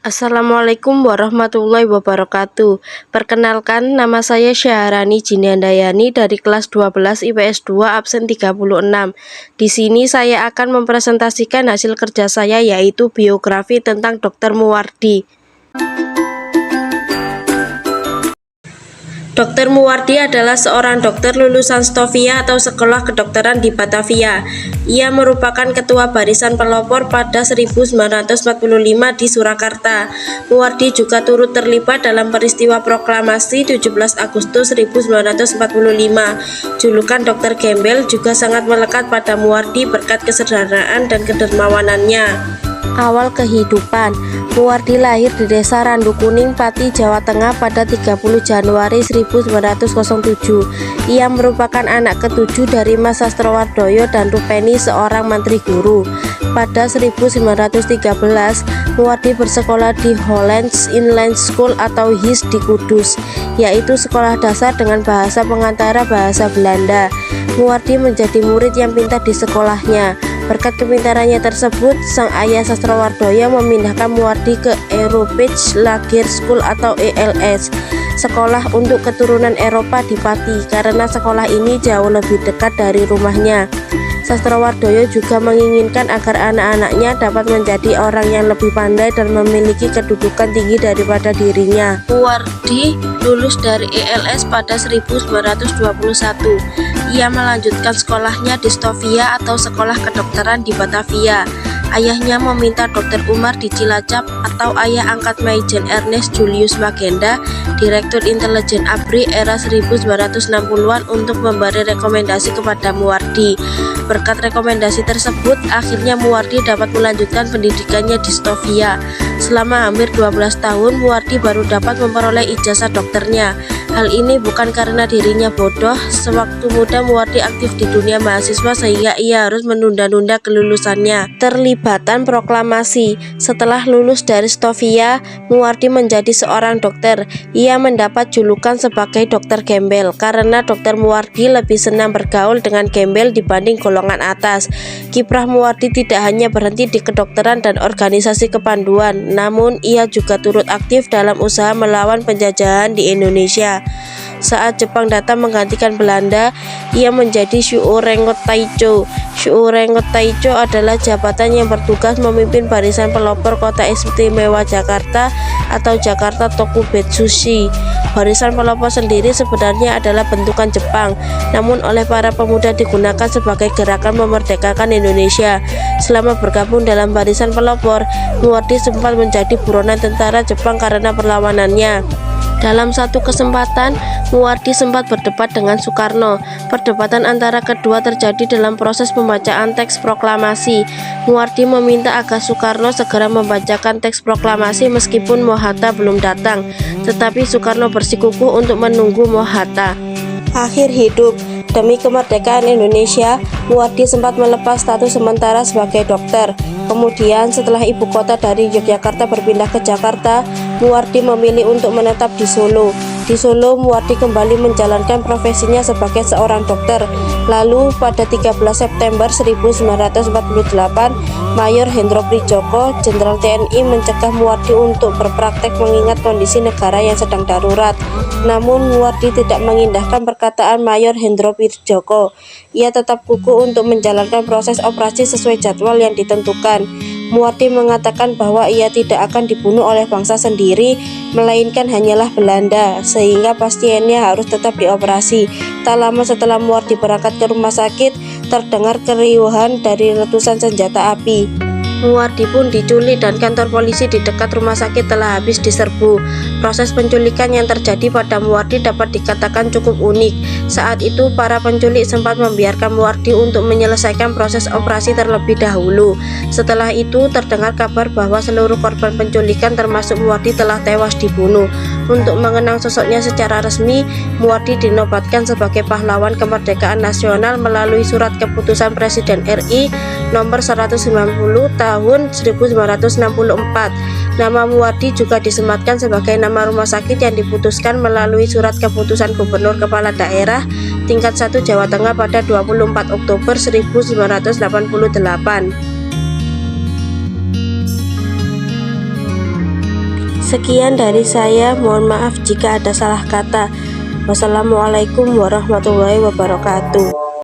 Assalamualaikum warahmatullahi wabarakatuh. Perkenalkan, nama saya Syaharani Jiniandayani dari kelas 12 IPS 2 absen 36. Di sini saya akan mempresentasikan hasil kerja saya, yaitu biografi tentang Dr. Muwardi. Dr. Muwardi adalah seorang dokter lulusan Stovia atau Sekolah Kedokteran di Batavia. Ia merupakan ketua barisan pelopor pada 1945 di Surakarta. Muwardi juga turut terlibat dalam peristiwa proklamasi 17 Agustus 1945. Julukan Dr. Gembel juga sangat melekat pada Muwardi berkat kesederhanaan dan kedermawanannya. Awal kehidupan, Muwardi lahir di Desa Randu Kuning, Pati, Jawa Tengah pada 30 Januari 1907. Ia merupakan anak ketujuh dari Mas Sastrowardoyo dan Rupeni, seorang mantri guru. Pada 1913, Muwardi bersekolah di Hollands Inland School atau HIS di Kudus, yaitu sekolah dasar dengan bahasa pengantara bahasa Belanda. Muwardi menjadi murid yang pintar di sekolahnya. Berkat kepintarannya tersebut, sang ayah Sastrowardoyo memindahkan Muwardi ke Europese Lager School atau ELS, sekolah untuk keturunan Eropa di Pati, karena sekolah ini jauh lebih dekat dari rumahnya. Sastrowardoyo juga menginginkan agar anak-anaknya dapat menjadi orang yang lebih pandai dan memiliki kedudukan tinggi daripada dirinya. Muwardi lulus dari ELS pada 1921. Ia melanjutkan sekolahnya di Stovia atau Sekolah Kedokteran di Batavia. Ayahnya meminta Dr. Umar di Cilacap atau ayah angkat Maijen Ernest Julius Magenda, Direktur Intelijen ABRI era 1960-an, untuk memberi rekomendasi kepada Muwardi. Berkat rekomendasi tersebut, akhirnya Muwardi dapat melanjutkan pendidikannya di Stovia. Selama hampir 12 tahun, Muwardi baru dapat memperoleh ijazah dokternya. Hal ini bukan karena dirinya bodoh. Sewaktu muda, Muwardi aktif di dunia mahasiswa sehingga ia harus menunda-nunda kelulusannya. Terlibatan proklamasi. Setelah lulus dari Stovia, Muwardi menjadi seorang dokter. Ia mendapat julukan sebagai Dr. Gembel karena Dr. Muwardi lebih senang bergaul dengan gembel dibanding golongan atas. Kiprah Muwardi tidak hanya berhenti di kedokteran dan organisasi kepanduan, namun ia juga turut aktif dalam usaha melawan penjajahan di Indonesia. Saat Jepang datang menggantikan Belanda, ia menjadi Shuurengo Taicho. Shuurengo Taicho adalah jabatan yang bertugas memimpin barisan pelopor Kota Istimewa Jakarta atau Jakarta Tokubetsushi. Barisan pelopor sendiri sebenarnya adalah bentukan Jepang, namun oleh para pemuda digunakan sebagai gerakan memerdekakan Indonesia. Selama bergabung dalam barisan pelopor, Muwardi sempat menjadi buronan tentara Jepang karena perlawanannya. Dalam satu kesempatan, Muwardi sempat berdebat dengan Soekarno. Perdebatan antara kedua terjadi dalam proses pembacaan teks proklamasi. Muwardi meminta agar Soekarno segera membacakan teks proklamasi meskipun Mohatta belum datang, tetapi Soekarno bersikukuh untuk menunggu Mohatta. Akhir hidup. Demi kemerdekaan Indonesia, Muwardi sempat melepas status sementara sebagai dokter. Kemudian setelah ibu kota dari Yogyakarta berpindah ke Jakarta, Muwardi memilih untuk menetap di Solo. Di Solo, Muwardi kembali menjalankan profesinya sebagai seorang dokter. Lalu pada 13 September 1948, Mayor Hendro Prijoko, Jenderal TNI, mencegah Muwardi untuk berpraktek mengingat kondisi negara yang sedang darurat. Namun Muwardi tidak mengindahkan perkataan Mayor Hendro Prijoko. Ia tetap kukuh untuk menjalankan proses operasi sesuai jadwal yang ditentukan. Muwardi mengatakan bahwa ia tidak akan dibunuh oleh bangsa sendiri, melainkan hanyalah Belanda, sehingga pasiennya harus tetap dioperasi. Tak lama setelah Muwardi berangkat ke rumah sakit, terdengar keriuhan dari letusan senjata api. Muwardi pun diculik dan kantor polisi di dekat rumah sakit telah habis diserbu. Proses penculikan yang terjadi pada Muwardi dapat dikatakan cukup unik. Saat itu para penculik sempat membiarkan Muwardi untuk menyelesaikan proses operasi terlebih dahulu. Setelah itu terdengar kabar bahwa seluruh korban penculikan termasuk Muwardi telah tewas dibunuh. Untuk mengenang sosoknya secara resmi, Muwardi dinobatkan sebagai pahlawan kemerdekaan nasional melalui surat keputusan Presiden RI nomor 190 tahun 1964. Nama Muwardi juga disematkan sebagai nama rumah sakit yang diputuskan melalui surat keputusan Gubernur Kepala Daerah tingkat 1 Jawa Tengah pada 24 Oktober 1988. Sekian dari saya, mohon maaf jika ada salah kata. Wassalamualaikum warahmatullahi wabarakatuh.